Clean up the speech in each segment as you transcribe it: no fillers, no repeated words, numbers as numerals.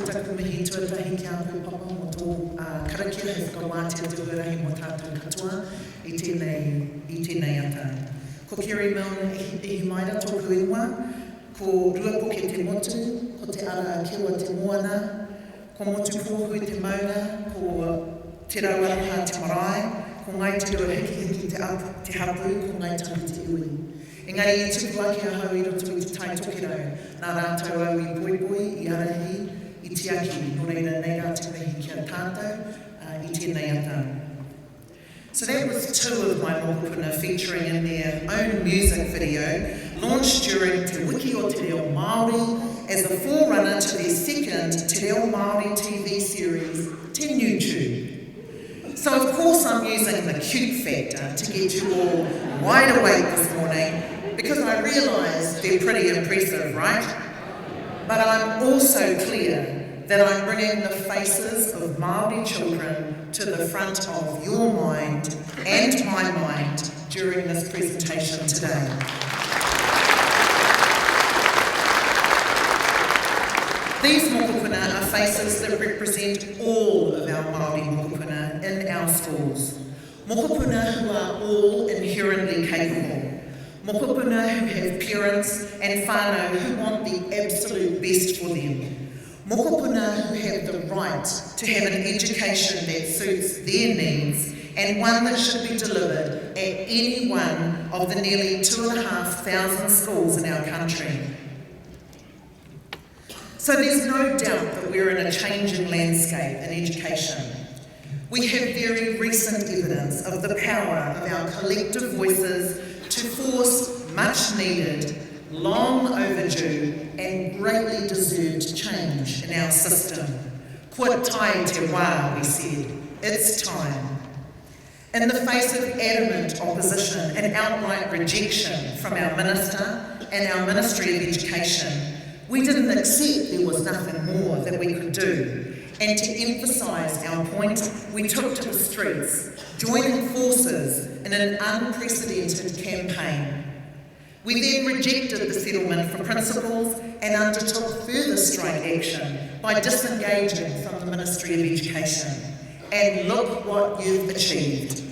Kataku mihi tuatahi ki a koe papa mo tō karakia he whakawātea te hurahi mo tātou katoa i tēnei ata. Ko Keri Milne-Ihimaera tōku ingoa, ko ruapoke te motu, ko te ara kewa te moana, ko motu kōhui te maunga, ko te rauaha te marae, ko ngai te rua hiki te hapu, ko ngai tangu te iwi. Engari I tuku ake a hau I roto I te tai tokero, nā rātou au I boiboi, I arahi, I tiaki, no reira nei rā te mihi kia tātou, I tēnei ata. So that was two of my mokopuna featuring in their own music video, launched during Te Wiki o Te Reo Māori as a forerunner to their second Te Reo Māori TV series, Te Nūtube. So of course I'm using the cute factor to get you all wide awake this morning, because I realise they're pretty impressive, right? But I'm also clear that I'm bringing the faces of Māori children to the front of your mind and my mind during this presentation today. These mokopuna are faces that represent all of our Māori mokopuna in our schools. Mokopuna who are all inherently capable. Mokopuna who have parents and whānau who want the absolute best for them. Mokopuna who have the right to have an education that suits their needs and one that should be delivered at any one of the nearly 2,500 schools in our country. So there's no doubt that we're in a changing landscape in education. We have very recent evidence of the power of our collective voices to force much needed, long overdue and greatly deserved change in our system. Kua tai te wā, we said, it's time. In the face of adamant opposition and outright rejection from our Minister and our Ministry of Education, we didn't accept there was nothing more that we could do. And to emphasise our point, we took to the streets, joining forces in an unprecedented campaign. We then rejected the settlement for principals and undertook further strike action by disengaging from the Ministry of Education. And look what you've achieved.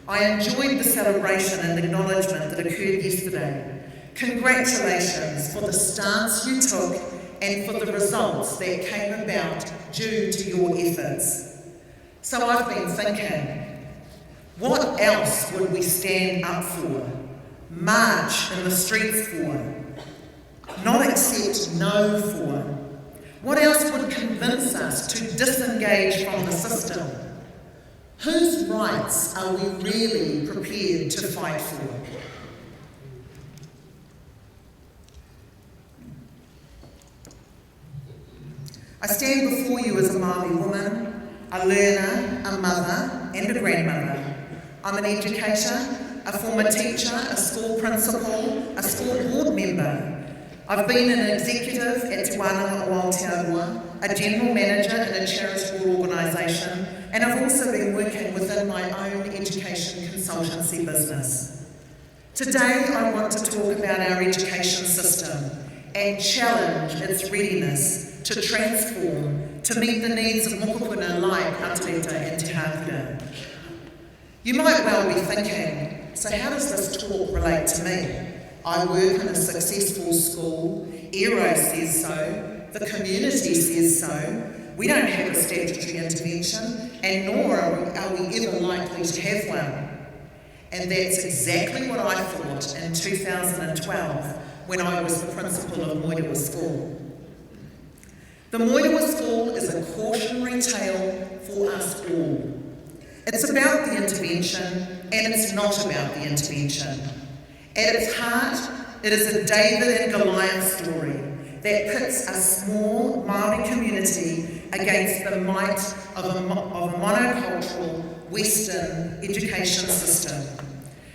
I enjoyed the celebration and acknowledgement that occurred yesterday. Congratulations for the stance you took and for the results that came about due to your efforts. So I've been thinking, what else would we stand up for, march in the streets for, not accept no for? What else would convince us to disengage from the system? Whose rights are we really prepared to fight for? I stand before you as a Māori woman, a learner, a mother and a grandmother. I'm an educator, a former teacher, a school principal, a school board member. I've been an executive at Te Wānanga o Aotearoa, a general manager in a charitable organisation, and I've also been working within my own education consultancy business. Today I want to talk about our education system and challenge its readiness to transform, to meet the needs of mokopuna like Atareta and Te Hākura. You might well be thinking, so how does this talk relate to me? I work in a successful school, ERO says so, the community says so, we don't have a statutory intervention, and nor are we ever likely to have one. And that's exactly what I thought in 2012 when I was the principal of Moerewa School. The Moerewa School is a cautionary tale for us all. It's about the intervention, and it's not about the intervention. At its heart, it is a David and Goliath story that pits a small Māori community against the might of a monocultural Western education system.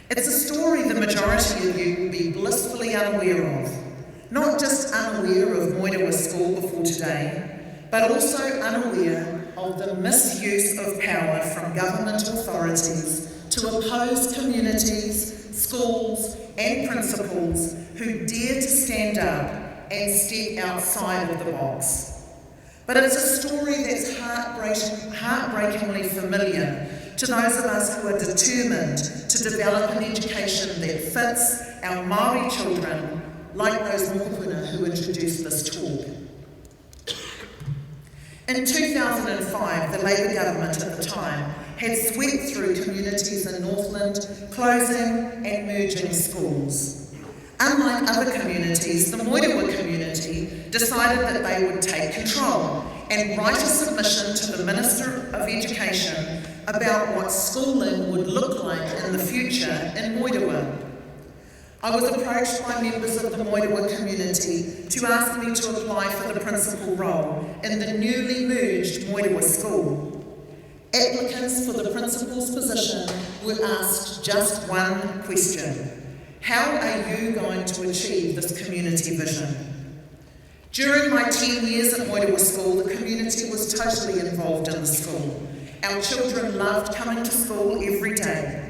It's a story the majority of you will be blissfully unaware of. Not just unaware of Moerewa School before today, but also unaware of the misuse of power from government authorities to oppose communities, schools and principals who dare to stand up and step outside of the box. But it's a story that's heartbreakingly familiar to those of us who are determined to develop an education that fits our Māori children, like those mokopuna who introduced this talk. In 2005, the Labour government at the time had swept through communities in Northland, closing and merging schools. Unlike other communities, the Moerewa community decided that they would take control and write a submission to the Minister of Education about what schooling would look like in the future in Moerewa. I was approached by members of the Moerewa community to ask me to apply for the principal role in the newly merged Moerewa School. Applicants for the principal's position were asked just one question: how are you going to achieve this community vision? During my 10 years at Moerewa School, the community was totally involved in the school. Our children loved coming to school every day.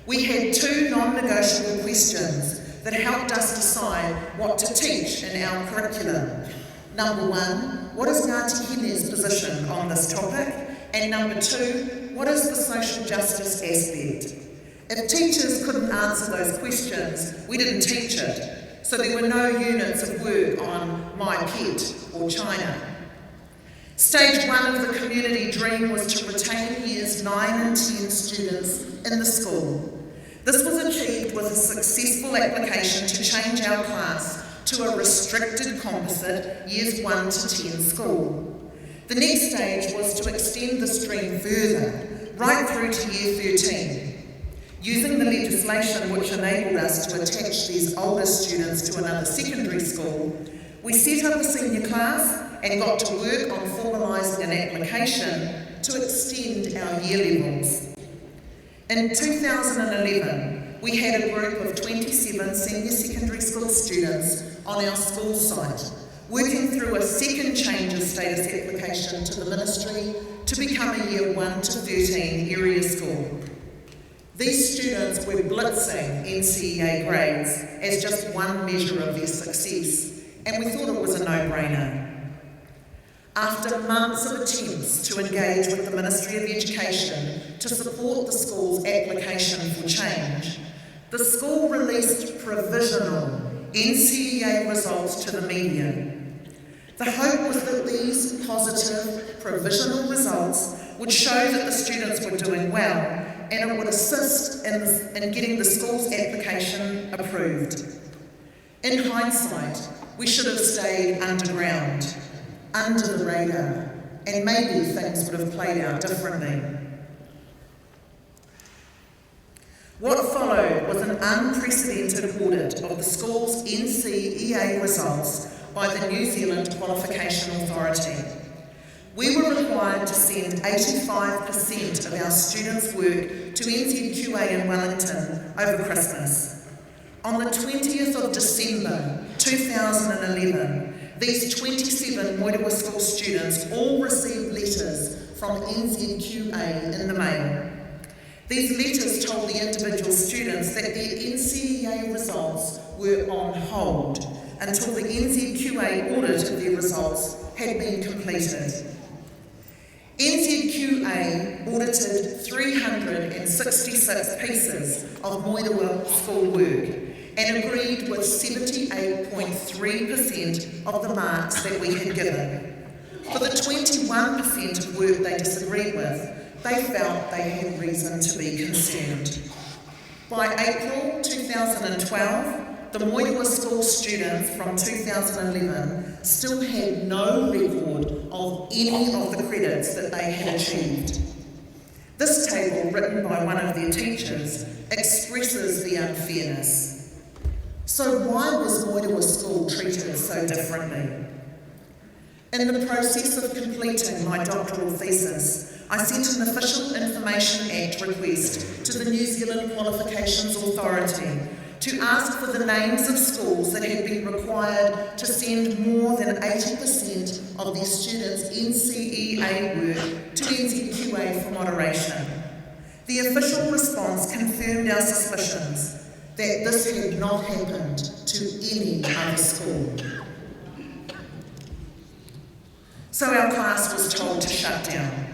We had two non-negotiable questions that helped us decide what to teach in our curriculum. Number one, what is Ngāti Hene's position on this topic? And number two, what is the social justice aspect? If teachers couldn't answer those questions, we didn't teach it. So there were no units of work on My Pet or China. Stage one of the community dream was to retain years 9 and 10 students in the school. This was achieved with a successful application to change our class to a restricted composite Years 1 to 10 school. The next stage was to extend the stream further, right through to Year 13. Using the legislation which enabled us to attach these older students to another secondary school, we set up a senior class and got to work on formalising an application to extend our year levels. In 2011, we had a group of 27 senior secondary school students on our school site, working through a second change of status application to the Ministry to become a Year 1 to 13 area school. These students were blitzing NZEI grades as just one measure of their success, and we thought it was a no-brainer. After months of attempts to engage with the Ministry of Education to support the school's application for change, the school released provisional NZEI results to the media. The hope was that these positive provisional results would show that the students were doing well, and it would assist in getting the school's application approved. In hindsight, we should have stayed underground, under the radar, and maybe things would have played out differently. What followed was an unprecedented audit of the school's NZEA results by the New Zealand Qualification Authority. We were required to send 85% of our students' work to NZQA in Wellington over Christmas. On the 20th of December 2011, these 27 Moerewa School students all received letters from NZQA in the mail. These letters told the individual students that their NZEA results were on hold until the NZQA audit of their results had been completed. NZQA audited 366 pieces of Moerewa school work and agreed with 78.3% of the marks that we had given. For the 21% of work they disagreed with, they felt they had reason to be concerned. By April 2012, the Moerewa school students from 2011 still had no record of any of the credits that they had achieved. This table, written by one of their teachers, expresses the unfairness. So why was Moerewa school treated so differently? In the process of completing my doctoral thesis, I sent an Official Information Act request to the New Zealand Qualifications Authority to ask for the names of schools that had been required to send more than 80% of their students' NZEA work to NZQA for moderation. The official response confirmed our suspicions that this had not happened to any other school. So our class was told to shut down.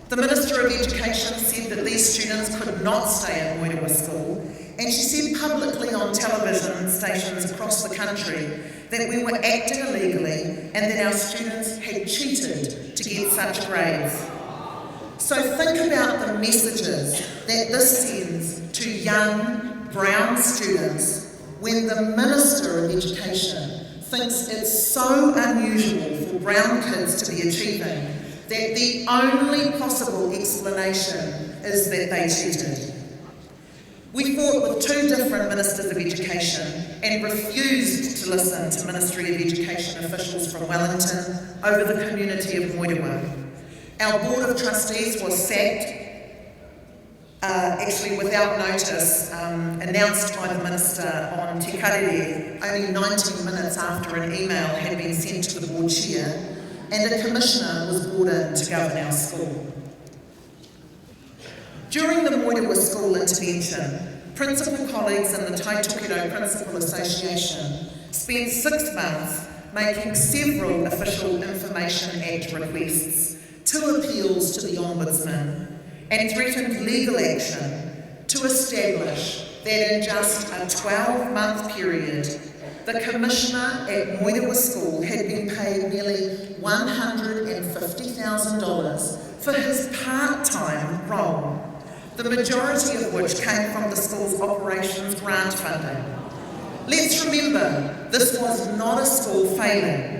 The Minister of Education said that these students could not stay at Moerewa School, and she said publicly on television stations across the country that we were acting illegally and that our students had cheated to get such grades. So think about the messages that this sends to young brown students when the Minister of Education thinks it's so unusual for brown kids to be achieving that the only possible explanation is that they cheated. We fought with two different Ministers of Education and refused to listen to Ministry of Education officials from Wellington over the community of Moerewa. Our Board of Trustees was sacked, actually without notice, announced by the Minister on Te Karere only 19 minutes after an email had been sent to the Board Chair, and a Commissioner was brought in to govern our school. During the Moerewa School intervention, principal colleagues in the Taitokerau Principal Association spent 6 months making several Official Information Act requests, 2 appeals to the Ombudsman, and threatened legal action to establish that in just a 12-month period, the Commissioner at Moerewa School had been paid nearly $150,000 for his part-time role. the majority of which came from the school's operations grant funding. Let's remember, this was not a school failing.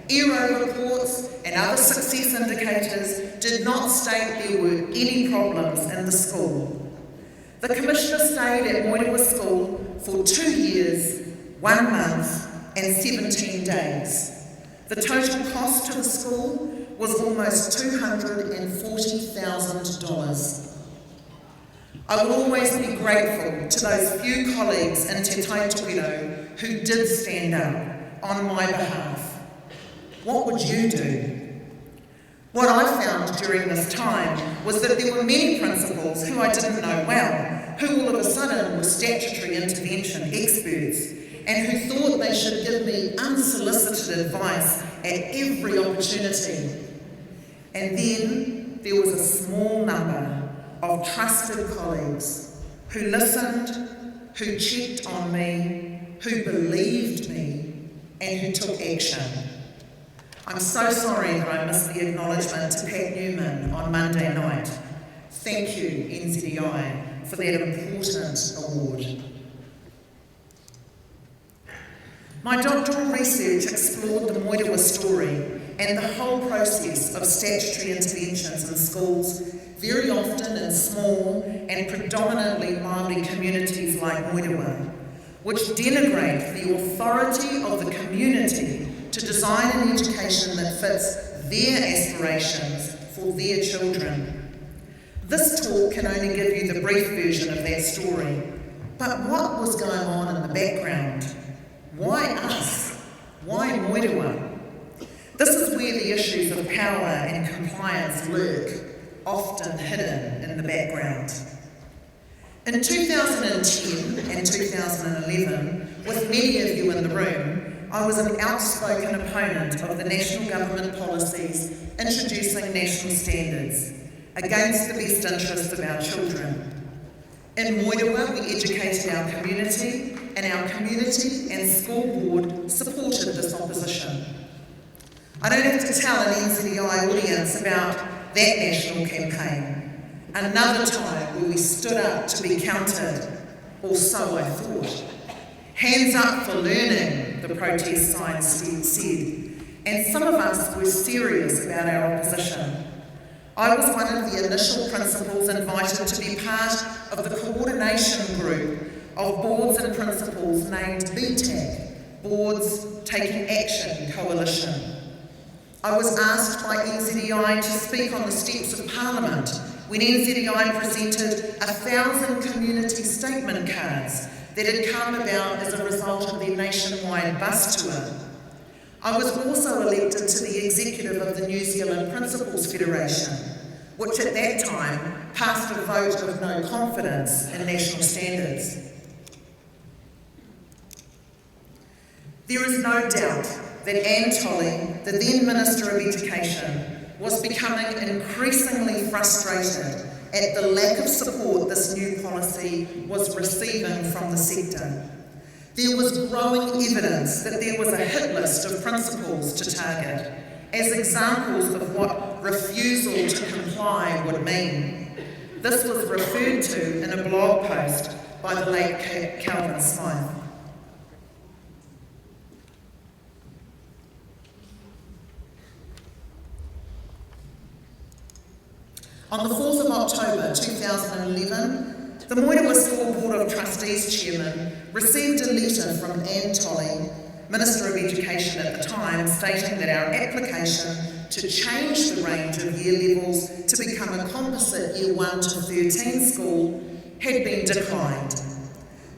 ERO reports and other success indicators did not state there were any problems in the school. The Commissioner stayed at Moerewa School for 2 years, 1 month and 17 days. The total cost to the school was almost $240,000. I will always be grateful to those few colleagues in Te Taitohiro who did stand up on my behalf. What would you do? What I found during this time was that there were many principals who I didn't know well, who all of a sudden were statutory intervention experts, and who thought they should give me unsolicited advice at every opportunity. And then there was a small number of trusted colleagues who listened, who checked on me, who believed me, and who took action. I'm so sorry that I missed the acknowledgement to Pat Newman on Monday night. Thank you, NZEI, for that important award. My doctoral research explored the Moerewa story and the whole process of statutory interventions in schools, very often in small and predominantly Māori communities like Moerewa, which denigrate the authority of the community to design an education that fits their aspirations for their children. This talk can only give you the brief version of that story, but what was going on in the background? Why us? Why Moerewa? This is where the issues of power and compliance lurk, often hidden in the background. In 2010 and 2011, with many of you in the room, I was an outspoken opponent of the national government policies introducing national standards against the best interests of our children. In Moerewa, we educated our community, and our community and school board supported this opposition. I don't have to tell an NZEI audience about that national campaign, another time where we stood up to be counted, or so I thought. Hands up for learning, the protest signs said, and some of us were serious about our opposition. I was one of the initial principals invited to be part of the coordination group of boards and principals named BTAC, Boards Taking Action Coalition. I was asked by NZEI to speak on the steps of Parliament when NZEI presented 1,000 community statement cards that had come about as a result of their nationwide bus tour. I was also elected to the executive of the New Zealand Principals Federation, which at that time passed a vote of no confidence in national standards. There is no doubt that Anne Tolley, the then Minister of Education, was becoming increasingly frustrated at the lack of support this new policy was receiving from the sector. There was growing evidence that there was a hit list of principals to target as examples of what refusal to comply would mean. This was referred to in a blog post by the late Calvin Smythe. On the 4th of October 2011, the Moerewa School Board of Trustees Chairman received a letter from Anne Tolley, Minister of Education at the time, stating that our application to change the range of year levels to become a composite Year 1 to 13 school had been declined.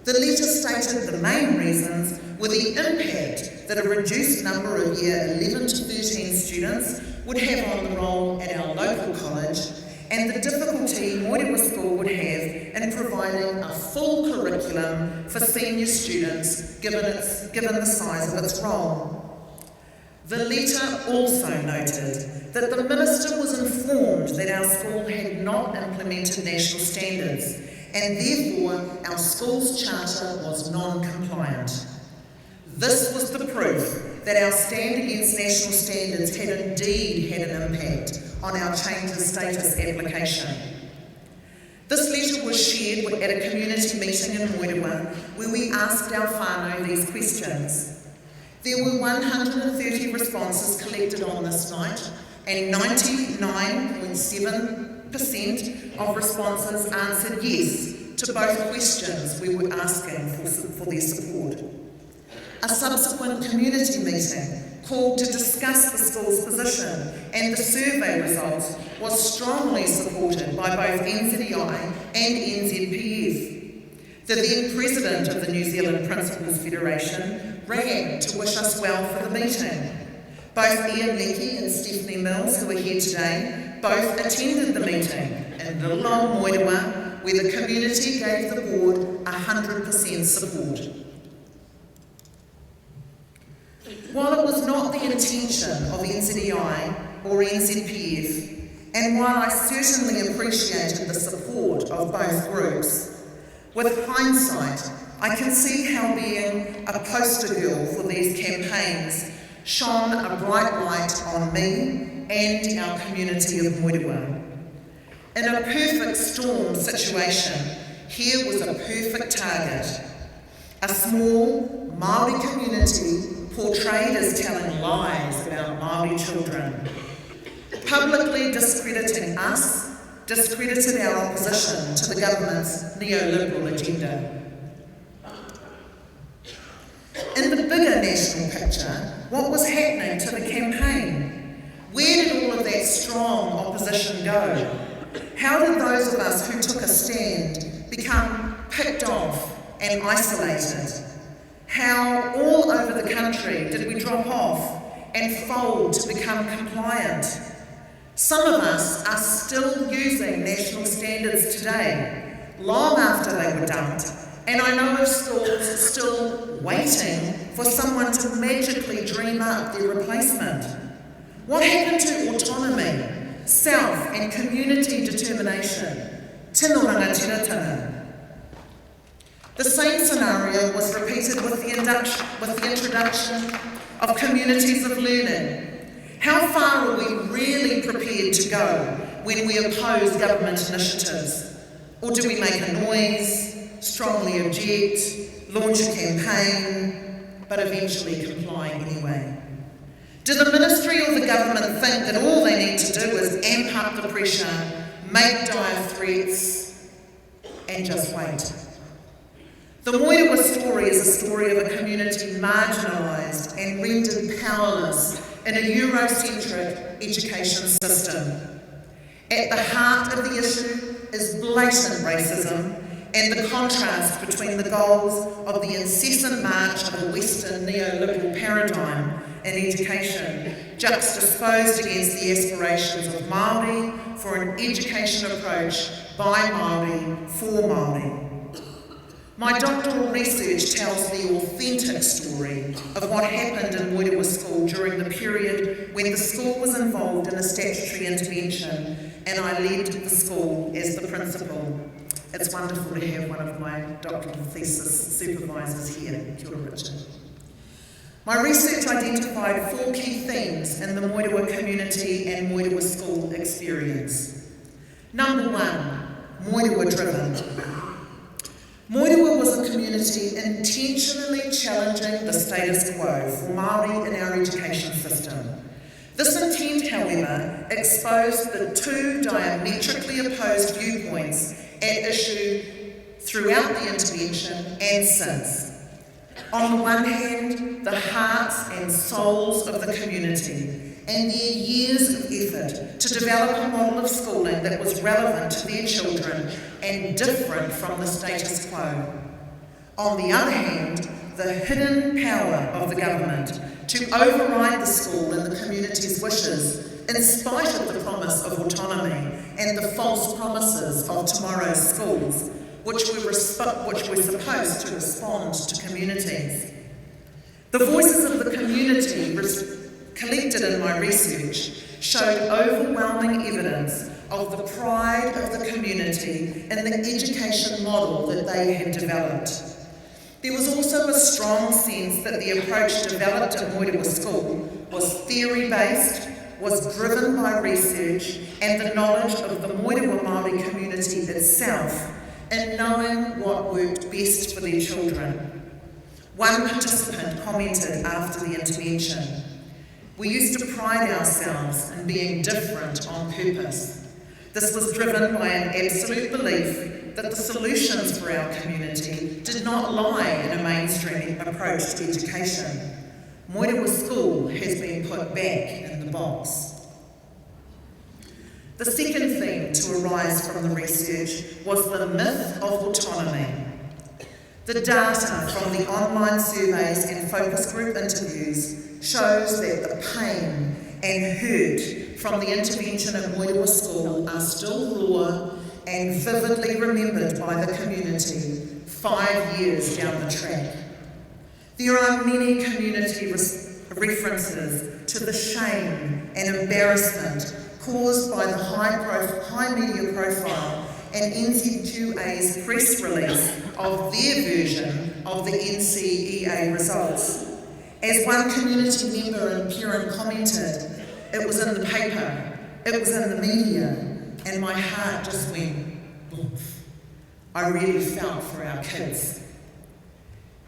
The letter stated the main reasons were the impact that a reduced number of Year 11 to 13 students would have on the roll at our local college, and the difficulty Moerewa School would have in providing a full curriculum for senior students given the size of its role. The letter also noted that the Minister was informed that our school had not implemented national standards, and therefore our school's charter was non-compliant. This was the proof that our stand against national standards had indeed had an impact on our change of status application. This letter was shared at a community meeting in Rotorua where we asked our whānau these questions. There were 130 responses collected on this night, and 99.7% of responses answered yes to both questions we were asking for their support. A subsequent community meeting called to discuss the school's position, and the survey results was strongly supported by both NZEI and NZPF. The then President of the New Zealand Principals Federation ran to wish us well for the meeting. Both Ian Leckie and Stephanie Mills, who are here today, both attended the meeting in little old Moerewa, where the community gave the board 100% support. While it was not the intention of NZEI or NZPF, and while I certainly appreciated the support of both groups, with hindsight, I can see how being a poster girl for these campaigns shone a bright light on me and our community of Moerewa. In a perfect storm situation, here was a perfect target. A small Māori community portrayed as telling lies about Māori children, publicly discrediting us, discredited our opposition to the government's neoliberal agenda. In the bigger national picture, what was happening to the campaign? Where did all of that strong opposition go? How did those of us who took a stand become picked off and isolated? How all over the country did we drop off and fold to become compliant? Some of us are still using national standards today, long after they were dumped, and I know of schools still waiting for someone to magically dream up their replacement. What happened to autonomy, self and community determination? Tino rangatiratanga. The same scenario was repeated with the introduction of communities of learning. How far are we really prepared to go when we oppose government initiatives? Or do we make a noise, strongly object, launch a campaign, but eventually comply anyway? Do the ministry or the government think that all they need to do is amp up the pressure, make dire threats, and just wait? The Moerewa story is a story of a community marginalised and rendered powerless in a Eurocentric education system. At the heart of the issue is blatant racism and the contrast between the goals of the incessant march of a Western neoliberal paradigm in education, juxtaposed against the aspirations of Māori for an education approach by Māori for Māori. My doctoral research tells the authentic story of what happened in Moerewa School during the period when the school was involved in a statutory intervention and I led the school as the principal. It's wonderful to have one of my doctoral thesis supervisors here. Kia ora, Richard. My research identified 4 key themes in the Moerewa community and Moerewa school experience. Number 1, Moerewa driven. Moerewa was a community intentionally challenging the status quo for Māori in our education system. This intent, however, exposed the 2 diametrically opposed viewpoints at issue throughout the intervention and since. On the one hand, the hearts and souls of the community and their years of effort to develop a model of schooling that was relevant to their children and different from the status quo. On the other hand, the hidden power of the government to override the school and the community's wishes in spite of the promise of autonomy and the false promises of tomorrow's schools, which were supposed to respond to communities. The voices of the community collected in my research showed overwhelming evidence of the pride of the community in the education model that they had developed. There was also a strong sense that the approach developed at Moerewa School was theory-based, was driven by research and the knowledge of the Moerewa Māori community itself in knowing what worked best for their children. One participant commented after the intervention, "We used to pride ourselves in being different on purpose. This was driven by an absolute belief that the solutions for our community did not lie in a mainstream approach to education. Moerewa School has been put back in the box." The second theme to arise from the research was the myth of autonomy. The data from the online surveys and focus group interviews shows that the pain and hurt from the intervention at Moerewa School are still raw and vividly remembered by the community 5 years down the track. There are many community references to the shame and embarrassment caused by the high media profile and NZEI's press release of their version of the NZEI results. As one community member and parent commented, "It was in the paper, it was in the media, and my heart just went boof. I really felt for our kids."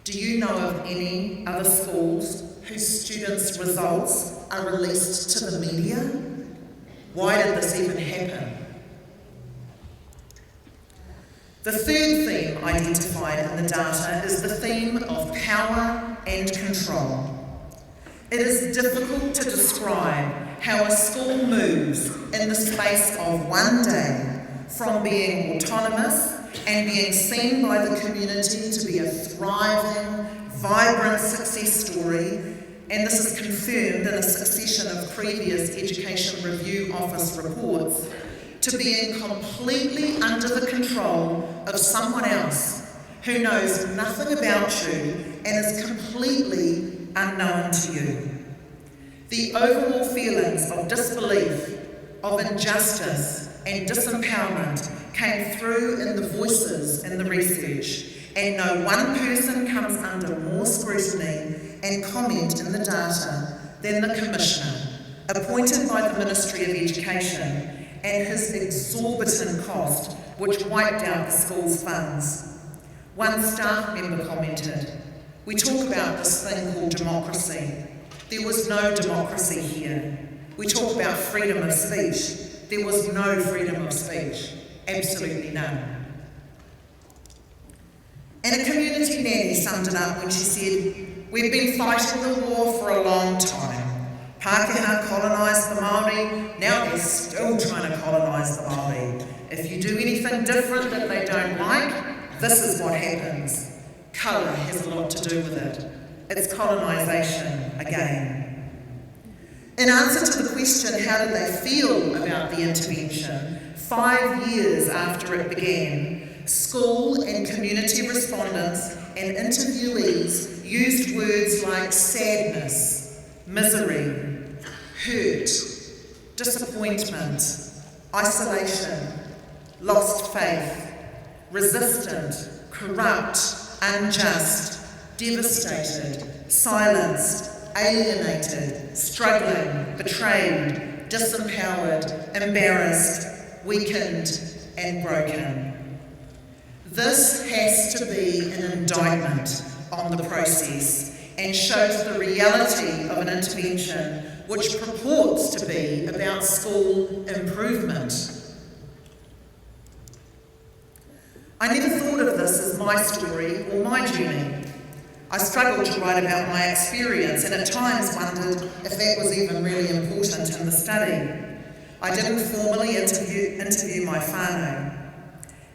Do you know of any other schools whose students' results are released to the media? Why did this even happen? The third theme identified in the data is the theme of power and control. It is difficult to describe how a school moves in the space of one day from being autonomous and being seen by the community to be a thriving, vibrant success story, and this is confirmed in a succession of previous Education Review Office reports, to being completely under the control of someone else who knows nothing about you and is completely unknown to you. The overall feelings of disbelief, of injustice and disempowerment came through in the voices in the research, and no one person comes under more scrutiny and comment in the data than the Commissioner, appointed by the Ministry of Education, and his exorbitant cost, which wiped out the school's funds. One staff member commented, "We talk about this thing called democracy. There was no democracy here. We talk about freedom of speech. There was no freedom of speech. Absolutely none." And a community nanny summed it up when she said, "We've been fighting the war for a long time. Pākehā colonised the Māori, now they're still trying to colonise the Māori. If you do anything different that they don't like, this is what happens. Colour has a lot to do with it. It's colonisation again." In answer to the question, how did they feel about the intervention, 5 years after it began, school and community respondents and interviewees used words like sadness, misery, hurt, disappointment, isolation, lost faith, resistant, corrupt, unjust, devastated, silenced, alienated, struggling, betrayed, disempowered, embarrassed, weakened, and broken. This has to be an indictment on the process and shows the reality of an intervention which purports to be about school improvement. I never thought of this as my story or my journey. I struggled to write about my experience and at times wondered if that was even really important in the study. I didn't formally interview my whānau.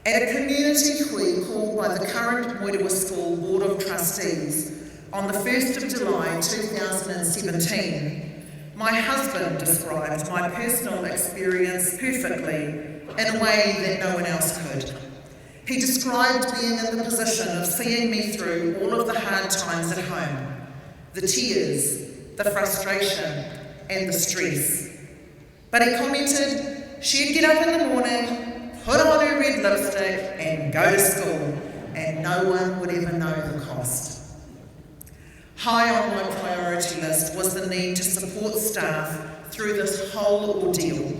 At a community hui called by the current Moerewa School Board of Trustees on the 1st of July 2017, my husband described my personal experience perfectly in a way that no one else could. He described being in the position of seeing me through all of the hard times at home, the tears, the frustration, and the stress. But he commented, she'd get up in the morning, put on her red lipstick, and go to school, and no one would ever know the cost. High on my priority list was the need to support staff through this whole ordeal.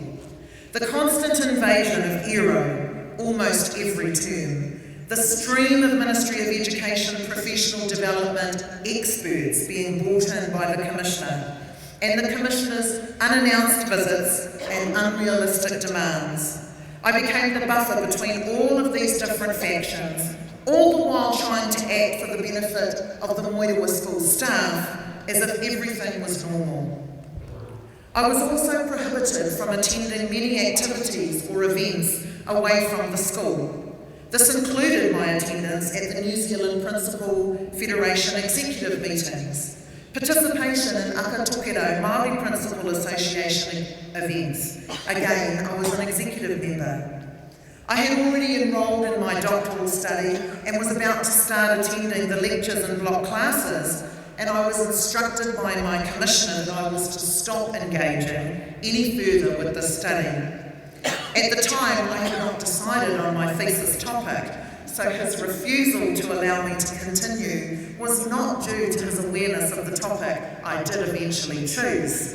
The constant invasion of ERO almost every term, the stream of Ministry of Education professional development experts being brought in by the Commissioner, and the Commissioner's unannounced visits and unrealistic demands. I became the buffer between all of these different factions, all the while trying to act for the benefit of the Moerewa School staff as if everything was normal. I was also prohibited from attending many activities or events away from the school. This included my attendance at the New Zealand Principal Federation executive meetings, participation in Atareta Māori Principal Association events. Again, I was an executive member. I had already enrolled in my doctoral study and was about to start attending the lectures and block classes, and I was instructed by my commissioner that I was to stop engaging any further with this study. At the time, I had not decided on my thesis topic, so his refusal to allow me to continue was not due to his awareness of the topic I did eventually choose.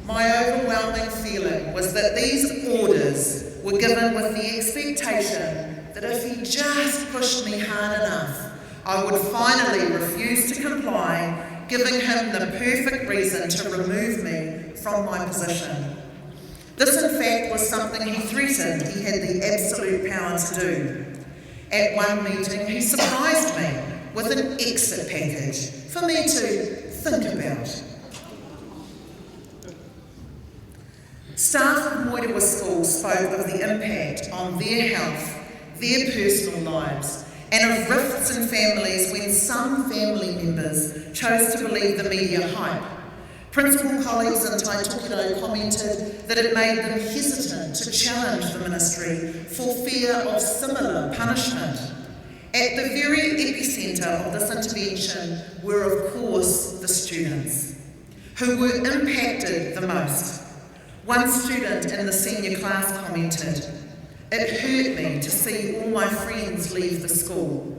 My overwhelming feeling was that these orders were given with the expectation that if he just pushed me hard enough, I would finally refuse to comply, giving him the perfect reason to remove me from my position. This, in fact, was something he threatened he had the absolute power to do. At one meeting, he surprised me with an exit package for me to think about. Staff of Moerewa School spoke of the impact on their health, their personal lives, and of rifts in families when some family members chose to believe the media hype. Principal colleagues in Taitokerau commented that it made them hesitant to challenge the ministry for fear of similar punishment. At the very epicentre of this intervention were, of course, the students, who were impacted the most. One student in the senior class commented, "It hurt me to see all my friends leave the school.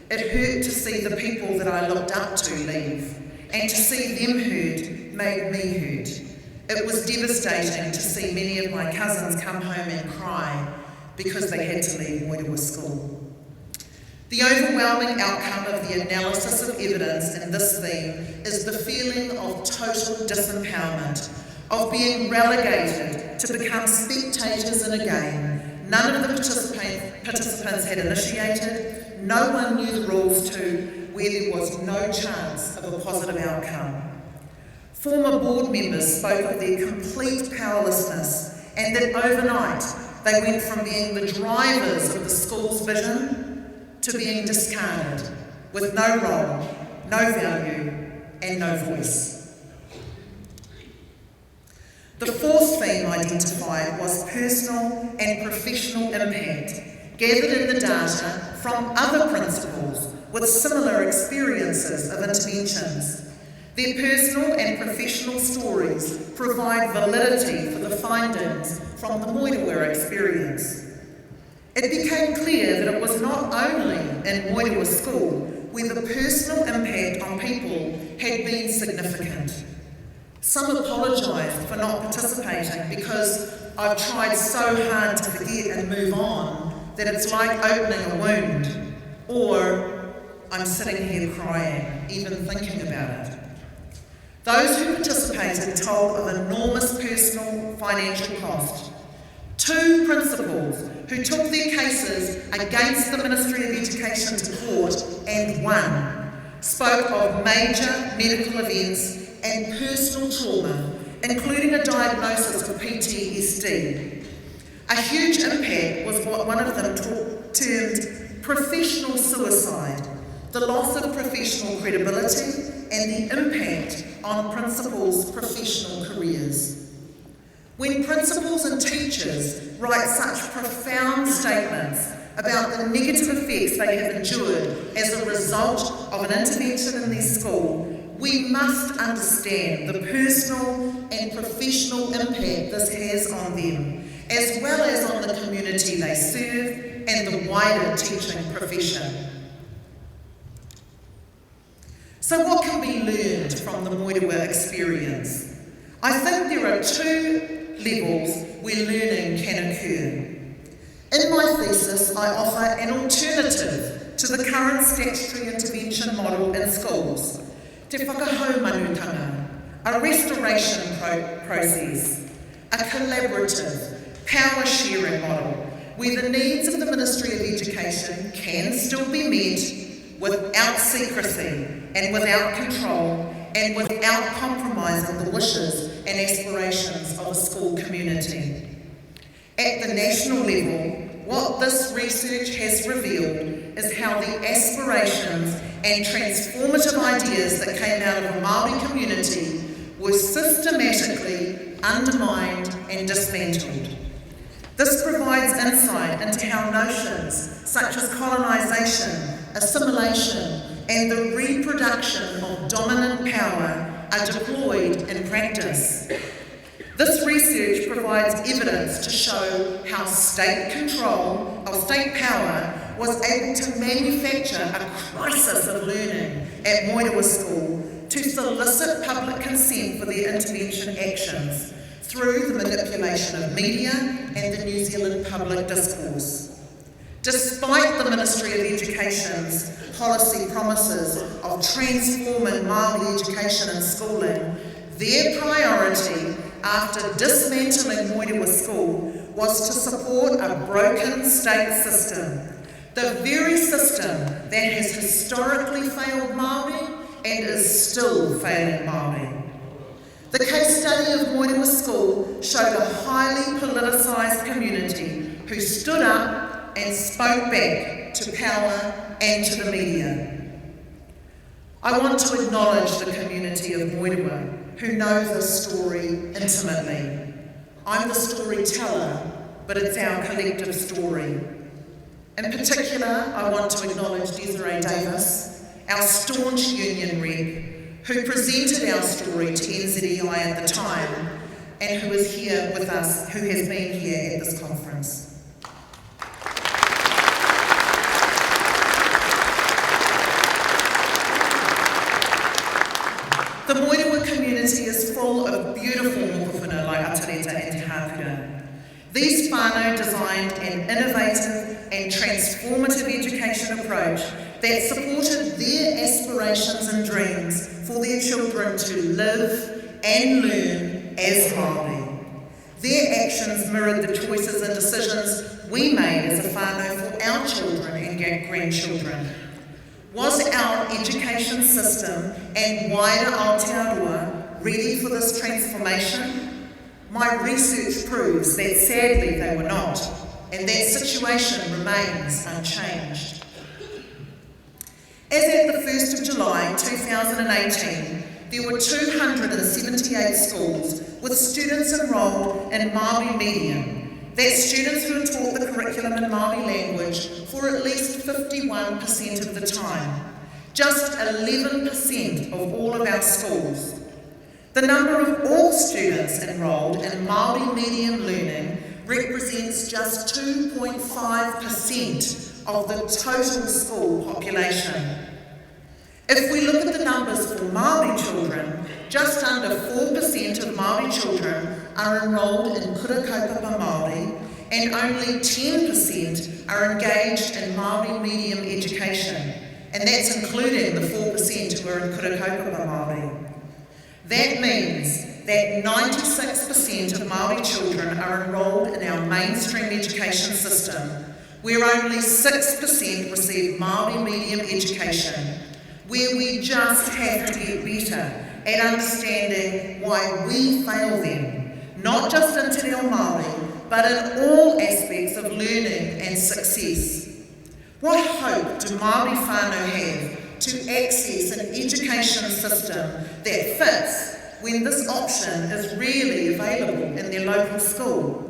It hurt to see the people that I looked up to leave, and to see them hurt made me hurt. It was devastating to see many of my cousins come home and cry because they had to leave Moerewa School." The overwhelming outcome of the analysis of evidence in this theme is the feeling of total disempowerment, of being relegated to become spectators in a game none of the participants had initiated, no one knew the rules to, where there was no chance of a positive outcome. Former board members spoke of their complete powerlessness and that overnight they went from being the drivers of the school's vision to being discarded, with no role, no value, and no voice. The fourth theme identified was personal and professional impact, gathered in the data from other principals with similar experiences of interventions. Their personal and professional stories provide validity for the findings from the Moerewa experience. It became clear that it was not only in Moerewa School where the personal impact on people had been significant. Some apologised for not participating because I've tried so hard to forget and move on that it's like opening a wound, or I'm sitting here crying, even thinking about it. Those who participated told of enormous personal financial cost. 2 principals who took their cases against the Ministry of Education to court and won spoke of major medical events and personal trauma, including a diagnosis of PTSD. A huge impact was what one of them termed professional suicide, the loss of professional credibility and the impact on principals' professional careers. When principals and teachers write such profound statements about the negative effects they have endured as a result of an intervention in their school, we must understand the personal and professional impact this has on them, as well as on the community they serve and the wider teaching profession. So what can be learned from the Moerewa experience? I think there are two levels where learning can occur. In my thesis, I offer an alternative to the current statutory intervention model in schools, te whakahaumanutanga, a restoration process, a collaborative, power-sharing model, where the needs of the Ministry of Education can still be met without secrecy and without control and without compromising the wishes and aspirations of a school community. At the national level, what this research has revealed is how the aspirations and transformative ideas that came out of the Māori community were systematically undermined and dismantled. This provides insight into how notions such as colonisation, assimilation, and the reproduction of dominant power are deployed in practice. This research provides evidence to show how state control of state power was able to manufacture a crisis of learning at Moerewa School to solicit public consent for their intervention actions through the manipulation of media and the New Zealand public discourse. Despite the Ministry of Education's policy promises of transforming Māori education and schooling, their priority after dismantling Moerewa School was to support a broken state system, the very system that has historically failed Māori and is still failing Māori. The case study of Moerewa School showed a highly politicised community who stood up and spoke back to power and to the media. I want to acknowledge the community of Moerewa who know this story intimately. I'm the storyteller, but it's our collective story. In particular, I want to acknowledge Desiree Davis, our staunch union rep, who presented our story to NZEI at the time, and who is here with us, who has been here at this conference. The Moerewa community is full of beautiful mokowhana like Atareta and Hākura. These whānau designed an innovative and transformative education approach that supported their aspirations and dreams for their children to live and learn as Māori. Their actions mirrored the choices and decisions we made as a whānau for our children and grandchildren. Was our education system and wider Aotearoa ready for this transformation? My research proves that sadly they were not, and that situation remains unchanged. As at the 1st of July 2018, there were 278 schools with students enrolled in Māori medium. That's students who are taught the curriculum in Māori language for at least 51% of the time. Just 11% of all of our schools. The number of all students enrolled in Māori medium learning represents just 2.5% of the total school population. If we look at the numbers for Māori children, just under 4% of Māori children are enrolled in kura kaupapa Māori, and only 10% are engaged in Māori medium education, and that's including the 4% who are in kura kaupapa Māori. That means that 96% of Māori children are enrolled in our mainstream education system, where only 6% receive Māori medium education, where we just have to get better at understanding why we fail them, not just in Te Reo Māori, but in all aspects of learning and success. What hope do Māori whānau have to access an education system that fits when this option is really available in their local school?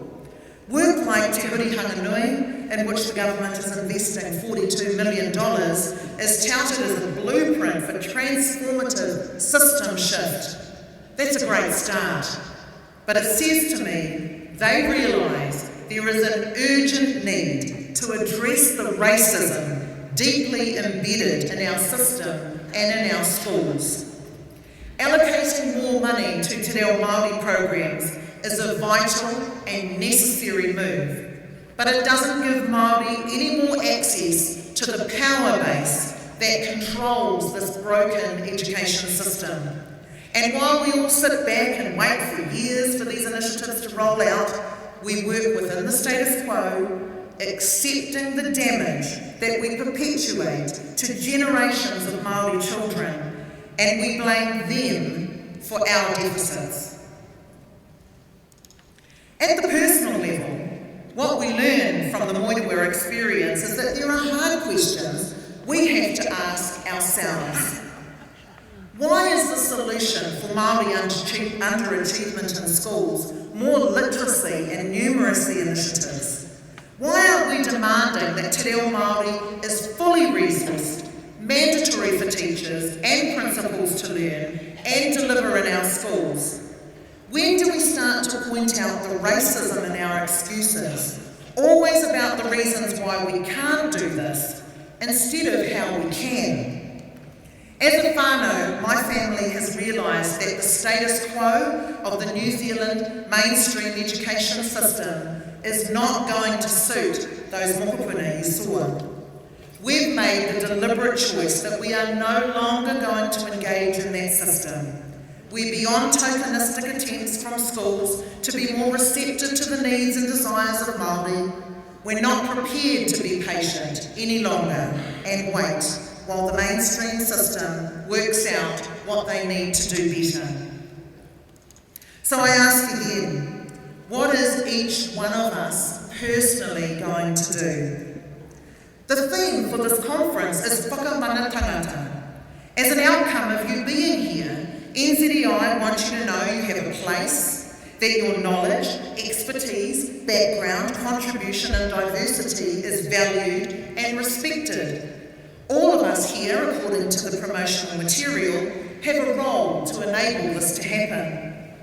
Work like Te Huri Hanganui, in which the government is investing $42 million, is touted as a blueprint for transformative system shift. That's a great start. But it says to me, they realise there is an urgent need to address the racism deeply embedded in our system and in our schools. Allocating more money to Te Reo Māori programs is a vital and necessary move, but it doesn't give Māori any more access to the power base that controls this broken education system. And while we all sit back and wait for years for these initiatives to roll out, we work within the status quo, accepting the damage that we perpetuate to generations of Māori children, and we blame them for our deficits. At the personal level, what we learn from the Moerewa experience is that there are hard questions we have to ask ourselves. Why is the solution for Māori underachievement in schools more literacy and numeracy initiatives? Why aren't we demanding that Te Reo Māori is fully resourced, mandatory for teachers and principals to learn and deliver in our schools? When do we start to point out the racism in our excuses, always about the reasons why we can't do this, instead of how we can? As a whānau, my family has realised that the status quo of the New Zealand mainstream education system is not going to suit those mokopuna you saw. We've made the deliberate choice that we are no longer going to engage in that system. We're beyond tokenistic attempts from schools to be more receptive to the needs and desires of Māori. We're not prepared to be patient any longer and wait while the mainstream system works out what they need to do better. So I ask again, what is each one of us personally going to do? The theme for this conference is whakamana tangata. As an outcome of you being here, NZEI wants you to know you have a place, that your knowledge, expertise, background, contribution and diversity is valued and respected. All of us here, according to the promotional material, have a role to enable this to happen.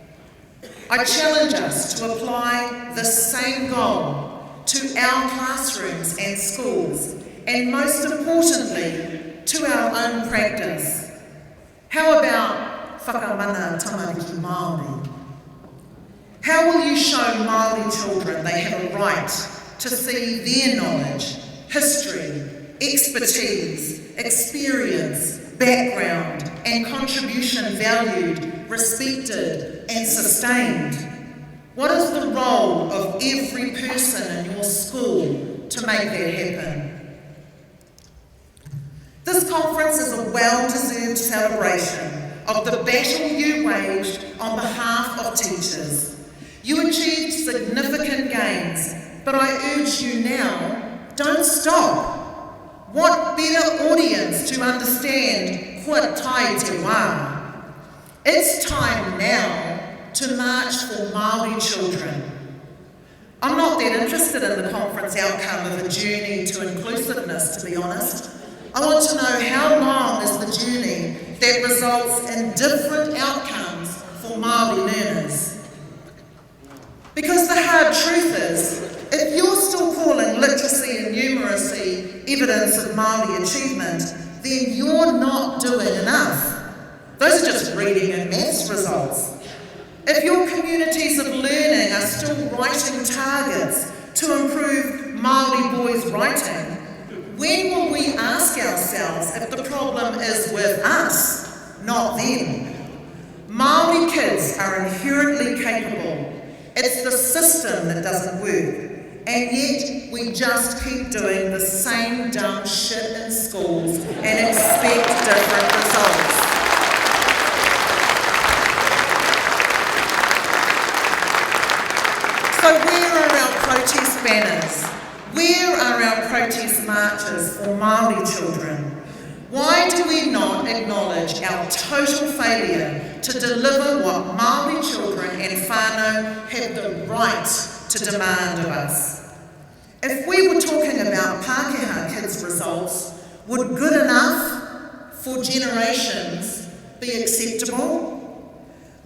I challenge us to apply the same goal to our classrooms and schools, and most importantly, to our own practice. How about whakamana tamariki Māori? How will you show Māori children they have a right to see their knowledge, history, expertise, experience, background and contribution valued, respected and sustained? What is the role of every person in your school to make that happen? This conference is a well-deserved celebration of the battle you waged on behalf of teachers. You achieved significant gains, but I urge you now, don't stop. What better audience to understand kua tai te wā? It's time now to march for Māori children. I'm not that interested in the conference outcome of a journey to inclusiveness, to be honest. I want to know how long is the journey that results in different outcomes for Māori learners. Because the hard truth is, if you're still calling literacy and numeracy evidence of Māori achievement, then you're not doing enough. Those are just reading and maths results. If your communities of learning are still writing targets to improve Māori boys' writing, when will we ask ourselves if the problem is with us, not them? Māori kids are inherently capable. It's the system that doesn't work. And yet, we just keep doing the same dumb shit in schools and expect different results. So where are our protest banners? Where are our protest marches for Māori children? Why do we not acknowledge our total failure to deliver what Māori children and whānau have the right to demand of us? If we were talking about Pākehā kids' results, would good enough for generations be acceptable?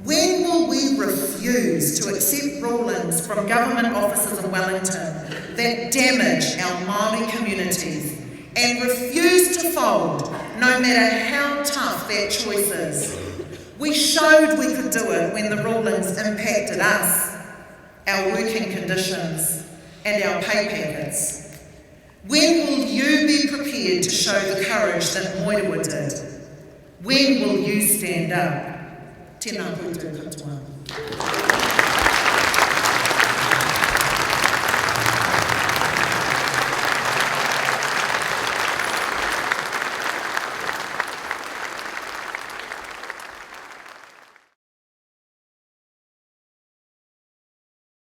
When will we refuse to accept rulings from government officers in Wellington that damage our Māori communities and refuse to fold no matter how tough that choice is? We showed we could do it when the rulings impacted us, our working conditions, and our pay packets. When will you be prepared to show the courage that Moerewa did? When will you stand up? Tēnā koutou katoa.